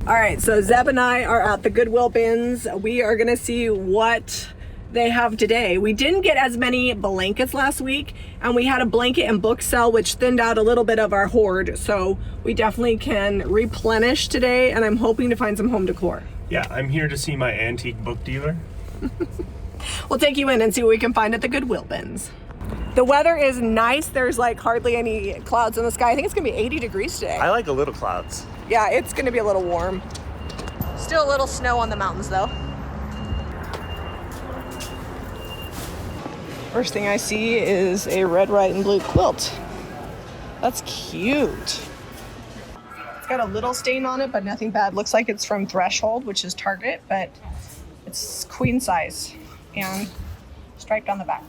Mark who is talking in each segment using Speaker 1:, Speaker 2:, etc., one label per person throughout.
Speaker 1: All right, so Zeb and I are at the Goodwill bins. We are gonna see what they have today. We didn't get as many blankets last week, and we had a blanket and book sale, which thinned out a little bit of our hoard. So we definitely can replenish today, and I'm hoping to find some home decor.
Speaker 2: Yeah, I'm here to see my antique book dealer.
Speaker 1: We'll take you in and see what we can find at the Goodwill bins. The weather is nice. There's like hardly any clouds in the sky. I think it's gonna be 80 degrees today.
Speaker 2: I like a little clouds.
Speaker 1: Yeah, it's gonna be a little warm. Still a little snow on the mountains though. First thing I see is a red, white, and blue quilt. That's cute. It's got a little stain on it, but nothing bad. Looks like it's from Threshold, which is Target, but it's queen size and striped on the back.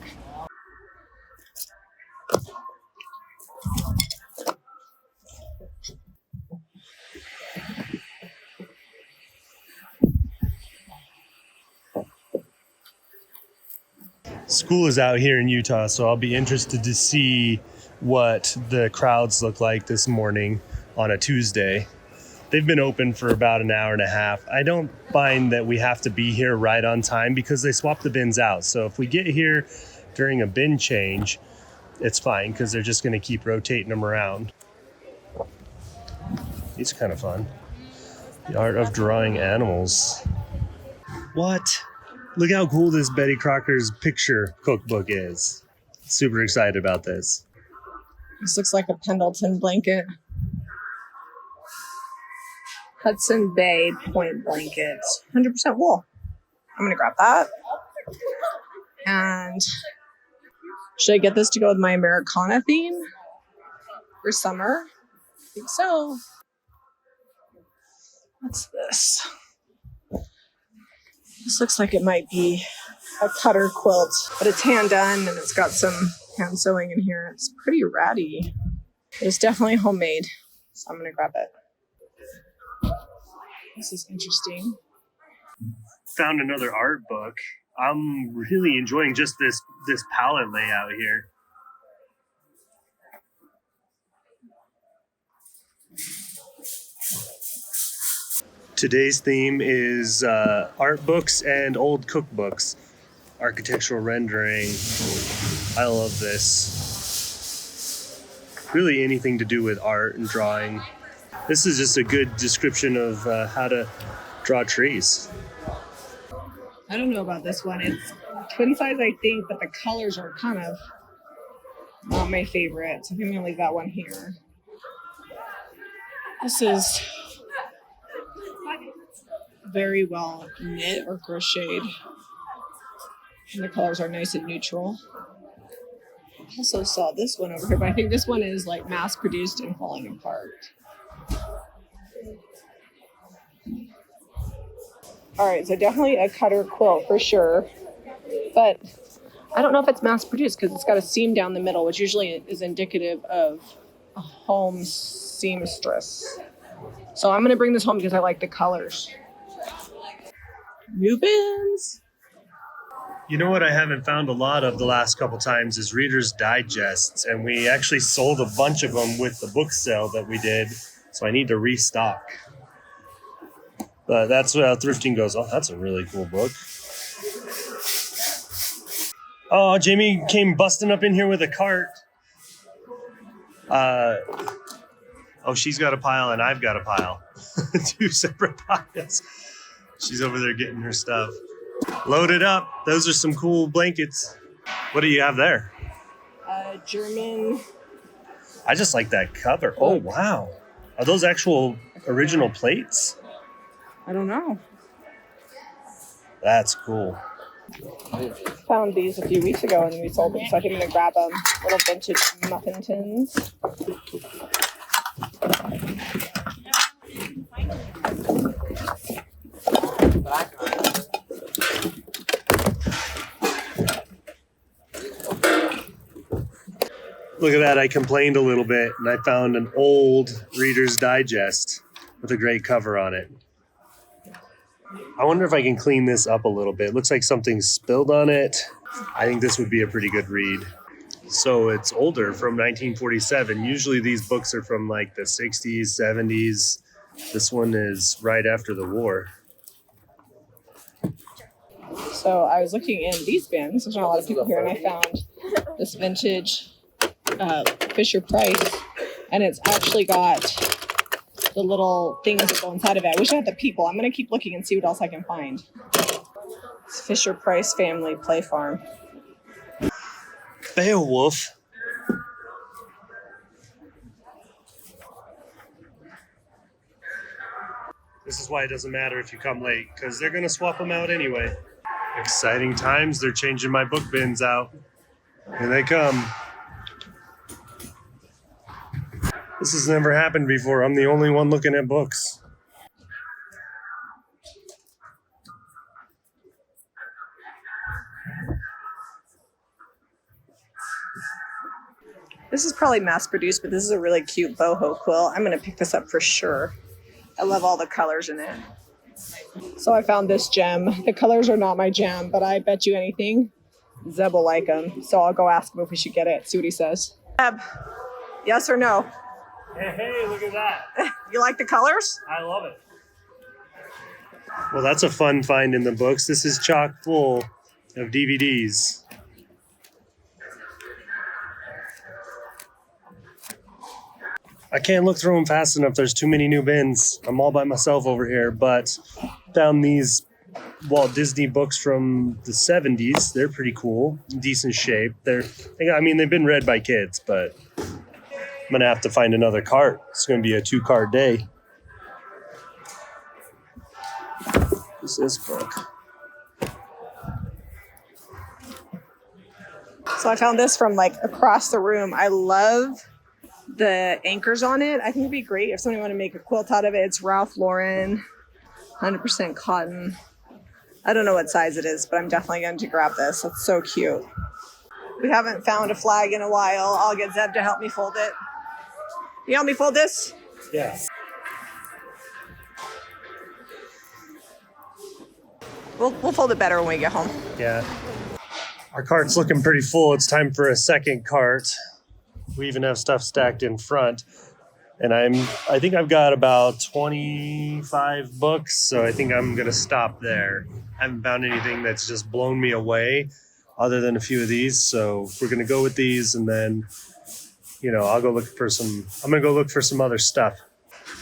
Speaker 2: School is out here in Utah, so I'll be interested to see what the crowds look like this morning on a Tuesday. They've been open for about an hour and a half. I don't find that we have to be here right on time because they swap the bins out. So if we get here during a bin change, it's fine because they're just going to keep rotating them around. These are kind of fun. The art of drawing animals. What? Look how cool this Betty Crocker's picture cookbook is. Super excited about this.
Speaker 1: This looks like a Pendleton blanket. Hudson Bay point blanket. 100% wool. I'm gonna grab that. And should I get this to go with my Americana theme for summer? I think so. What's this? This looks like it might be a cutter quilt, but it's hand done and it's got some hand sewing in here. It's pretty ratty. It's definitely homemade, so I'm gonna grab it. This is interesting.
Speaker 2: Found another art book. I'm really enjoying just this palette layout here. Today's theme is art books and old cookbooks. Architectural rendering. I love this. Really anything to do with art and drawing. This is just a good description of how to draw trees.
Speaker 1: I don't know about this one. It's twin size, I think, but the colors are kind of not my favorite. So I'm gonna leave that one here. This is very well knit or crocheted. And the colors are nice and neutral. I also saw this one over here, but I think this one is like mass produced and falling apart. All right, so definitely a cutter quilt for sure, but I don't know if it's mass produced because it's got a seam down the middle, which usually is indicative of a home seamstress. So I'm gonna bring this home because I like the colors. New bins.
Speaker 2: You know what I haven't found a lot of the last couple times is Reader's Digests, and we actually sold a bunch of them with the book sale that we did, so I need to restock. But that's how thrifting goes. Oh, that's a really cool book. Oh, Jami came busting up in here with a cart. Oh, she's got a pile and I've got a pile. Two separate piles. She's over there getting her stuff. Load it up. Those are some cool blankets. What do you have there?
Speaker 1: German.
Speaker 2: I just like that cover. Oh, wow. Are those actual original plates?
Speaker 1: I don't know.
Speaker 2: That's cool.
Speaker 1: Found these a few weeks ago and we sold them, so I think I'm gonna grab them. Little vintage muffin tins.
Speaker 2: Look at that, I complained a little bit and I found an old Reader's Digest with a great cover on it. I wonder if I can clean this up a little bit. Looks like something spilled on it. I think this would be a pretty good read. So it's older, from 1947. Usually these books are from like the 60s, 70s. This one is right after the war.
Speaker 1: So I was looking in these bins. There's not a lot of people here, and I found this vintage Fisher Price, and it's actually got the little things that go inside of it. I wish I had the people. I'm going to keep looking and see what else I can find. It's Fisher Price Family Play Farm.
Speaker 2: Beowulf. This is why it doesn't matter if you come late, because they're going to swap them out anyway. Exciting times. They're changing my book bins out. Here they come. This has never happened before. I'm the only one looking at books.
Speaker 1: This is probably mass produced, but this is a really cute boho quilt. I'm going to pick this up for sure. I love all the colors in it. So I found this gem. The colors are not my jam, but I bet you anything, Zeb will like them. So I'll go ask him if we should get it. See what he says. Zeb, yes or no?
Speaker 2: Hey, look at that.
Speaker 1: You like the colors?
Speaker 2: I love it. Well, that's a fun find in the books. This is chock full of DVDs. I can't look through them fast enough. There's too many new bins. I'm all by myself over here, but found these Walt Disney books from the 70s. They're pretty cool, decent shape. They've been read by kids, but I'm going to have to find another cart. It's going to be a 2-cart day. What's this book?
Speaker 1: So I found this from like across the room. I love the anchors on it. I think it'd be great if somebody wanted to make a quilt out of it. It's Ralph Lauren, 100% cotton. I don't know what size it is, but I'm definitely going to grab this. It's so cute. We haven't found a flag in a while. I'll get Zeb to help me fold it. You help me fold this?
Speaker 2: Yes.
Speaker 1: We'll fold it better when we get home.
Speaker 2: Yeah. Our cart's looking pretty full. It's time for a second cart. We even have stuff stacked in front. And I think I've got about 25 books, so I think I'm going to stop there. I haven't found anything that's just blown me away other than a few of these. So we're going to go with these, and then, I'm going to go look for some other stuff.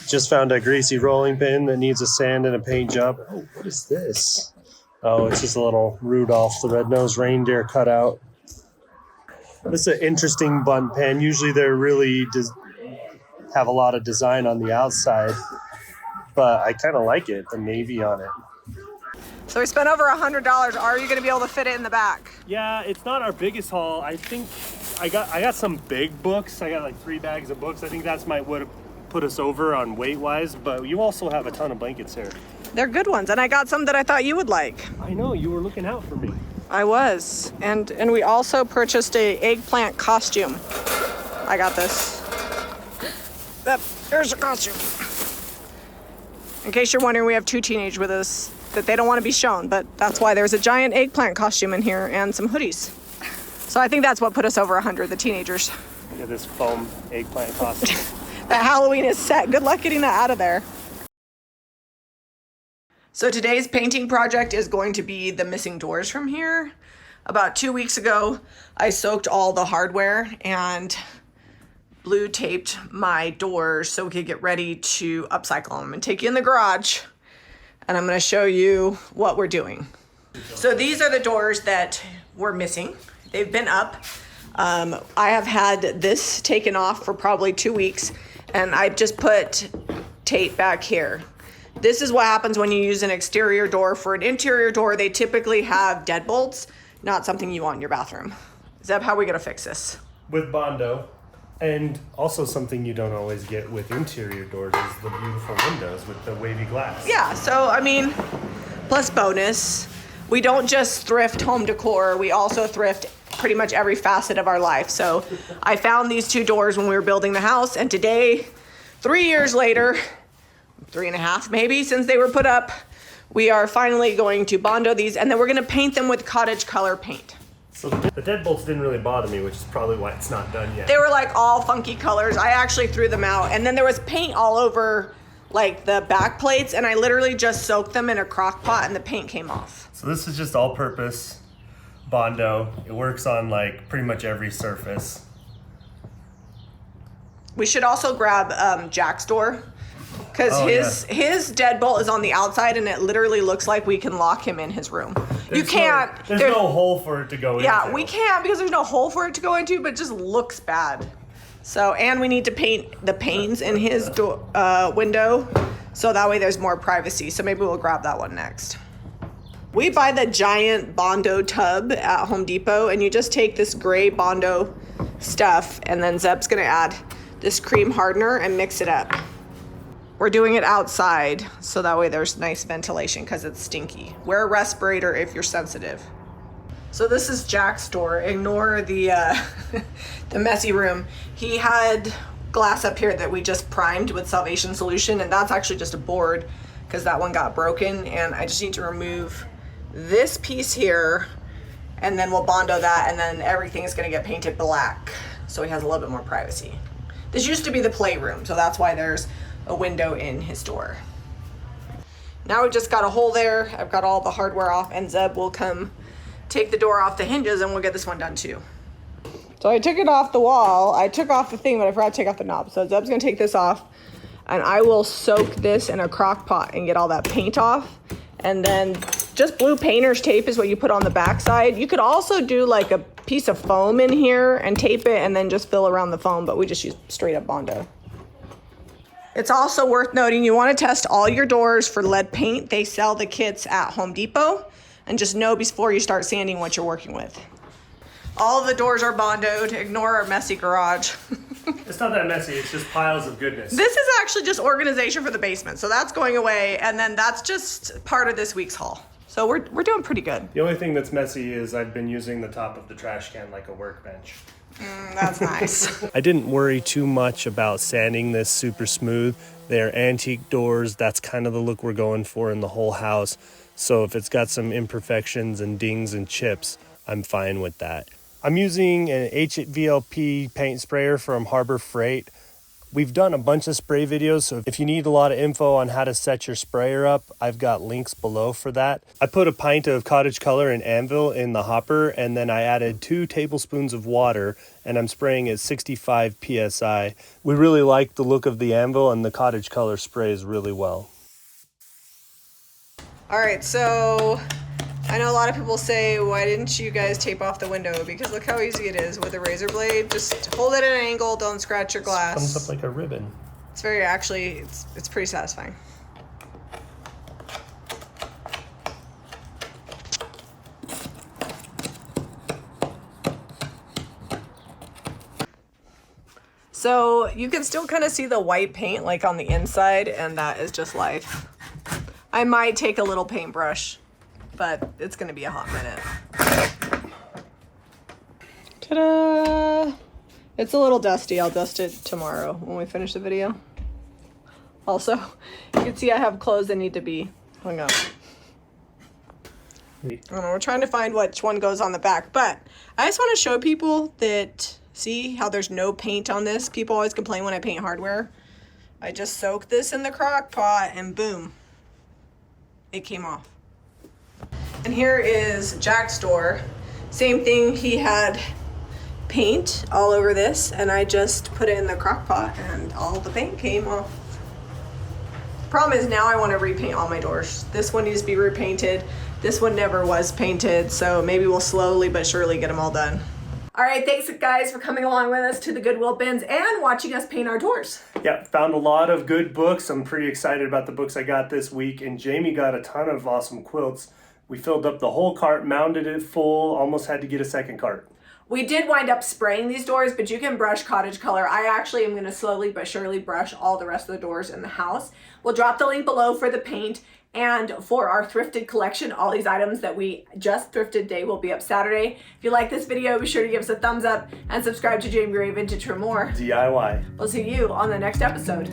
Speaker 2: Just found a greasy rolling pin that needs a sand and a paint job. Oh, what is this? Oh, it's just a little Rudolph the Red-Nosed Reindeer cutout. This is an interesting bunt pen. Usually they're really have a lot of design on the outside, but I kind of like it, the navy on it.
Speaker 1: So we spent over $100. Are you going to be able to fit it in the back?
Speaker 2: Yeah, it's not our biggest haul. I think I got some big books. I got like 3 bags of books. I think that's would have put us over on weight-wise, but you also have a ton of blankets here.
Speaker 1: They're good ones, and I got some that I thought you would like.
Speaker 2: I know, you were looking out for me.
Speaker 1: I was, and we also purchased a eggplant costume. I got this. There's a costume. In case you're wondering, we have 2 teenagers with us that they don't want to be shown, but that's why there's a giant eggplant costume in here and some hoodies. So I think that's what put us over 100, the teenagers.
Speaker 2: Look at this foam eggplant costume.
Speaker 1: That Halloween is set. Good luck getting that out of there. So today's painting project is going to be the missing doors from here. About 2 weeks ago, I soaked all the hardware and blue taped my doors so we could get ready to upcycle them and take you in the garage. And I'm going to show you what we're doing. So these are the doors that were missing. They've been up. I have had this taken off for probably 2 weeks, and I just put tape back here. This is what happens when you use an exterior door. For an interior door, they typically have deadbolts, not something you want in your bathroom. Zeb, how are we gonna fix this?
Speaker 2: With Bondo. And also something you don't always get with interior doors is the beautiful windows with the wavy glass.
Speaker 1: Yeah, so plus bonus, we don't just thrift home decor, we also thrift pretty much every facet of our life. So I found these 2 doors when we were building the house, and today, 3 years later, 3.5 maybe, since they were put up, we are finally going to Bondo these, and then we're gonna paint them with Cottage color paint.
Speaker 2: So the deadbolts didn't really bother me, which is probably why it's not done yet.
Speaker 1: They were like all funky colors. I actually threw them out, and then there was paint all over like the back plates, and I literally just soaked them in a crock pot and the paint came off.
Speaker 2: So this is just all-purpose Bondo. It works on like pretty much every surface.
Speaker 1: We should also grab Jack's door, because his deadbolt is on the outside and it literally looks like we can lock him in his room. There's
Speaker 2: no hole for it to go into.
Speaker 1: Yeah, we can't because there's no hole for it to go into, but it just looks bad. So, and we need to paint the panes in his window, so that way there's more privacy. So maybe we'll grab that one next. We buy the giant Bondo tub at Home Depot, and you just take this gray Bondo stuff, and then Zeb's gonna add this cream hardener and mix it up. We're doing it outside, so that way there's nice ventilation because it's stinky. Wear a respirator if you're sensitive. So this is Jack's door. Ignore the the messy room. He had glass up here that we just primed with Salvation solution, and that's actually just a board because that one got broken, and I just need to remove this piece here, and then we'll Bondo that, and then everything is gonna get painted black so he has a little bit more privacy. This used to be the playroom, so that's why there's a window in his door. Now we've just got a hole there. I've got all the hardware off, and Zeb will come take the door off the hinges and we'll get this one done too. So I took it off the wall. I took off the thing, but I forgot to take off the knob. So Zeb's gonna take this off, and I will soak this in a crock pot and get all that paint off. And then just blue painter's tape is what you put on the back side. You could also do like a piece of foam in here and tape it and then just fill around the foam, but we just use straight up Bondo. It's also worth noting you want to test all your doors for lead paint. They sell the kits at Home Depot, and just know before you start sanding what you're working with. All of the doors are Bondoed. Ignore our messy garage.
Speaker 2: It's not that messy, it's just piles of goodness.
Speaker 1: This is actually just organization for the basement, so that's going away, and then that's just part of this week's haul. So we're doing pretty good.
Speaker 2: The only thing that's messy is I've been using the top of the trash can like a workbench.
Speaker 1: That's nice.
Speaker 2: I didn't worry too much about sanding this super smooth. They're antique doors. That's kind of the look we're going for in the whole house. So if it's got some imperfections and dings and chips, I'm fine with that. I'm using an HVLP paint sprayer from Harbor Freight. We've done a bunch of spray videos, so if you need a lot of info on how to set your sprayer up, I've got links below for that. I put a pint of Cottage color and Anvil in the hopper, and then I added 2 tablespoons of water, and I'm spraying at 65 psi. We really like the look of the Anvil, and the Cottage color sprays really well.
Speaker 1: All right, so I know a lot of people say, why didn't you guys tape off the window? Because look how easy it is with a razor blade. Just hold it at an angle, don't scratch your glass.
Speaker 2: It comes up like a ribbon.
Speaker 1: It's very, actually, it's pretty satisfying. So you can still kind of see the white paint like on the inside, and that is just life. I might take a little paintbrush, but it's gonna be a hot minute. Ta-da! It's a little dusty. I'll dust it tomorrow when we finish the video. Also, you can see I have clothes that need to be hung up. I don't know, we're trying to find which one goes on the back, but I just want to show people that, see how there's no paint on this? People always complain when I paint hardware. I just soaked this in the crock pot and boom, it came off. And here is Jack's door. Same thing, he had paint all over this, and I just put it in the crock pot and all the paint came off. Problem is now I want to repaint all my doors. This one needs to be repainted. This one never was painted, so maybe we'll slowly but surely get them all done. All right, thanks guys for coming along with us to the Goodwill bins and watching us paint our doors.
Speaker 2: Yeah, found a lot of good books. I'm pretty excited about the books I got this week, and Jami got a ton of awesome quilts. We filled up the whole cart, mounted it full, almost had to get a second cart.
Speaker 1: We did wind up spraying these doors, but you can brush Cottage color. I actually am going to slowly but surely brush all the rest of the doors in the house. We'll drop the link below for the paint, and for our thrifted collection, all these items that we just thrifted today will be up Saturday. If you like this video, be sure to give us a thumbs up and subscribe to Jami Vintage for more
Speaker 2: DIY.
Speaker 1: We'll see you on the next episode.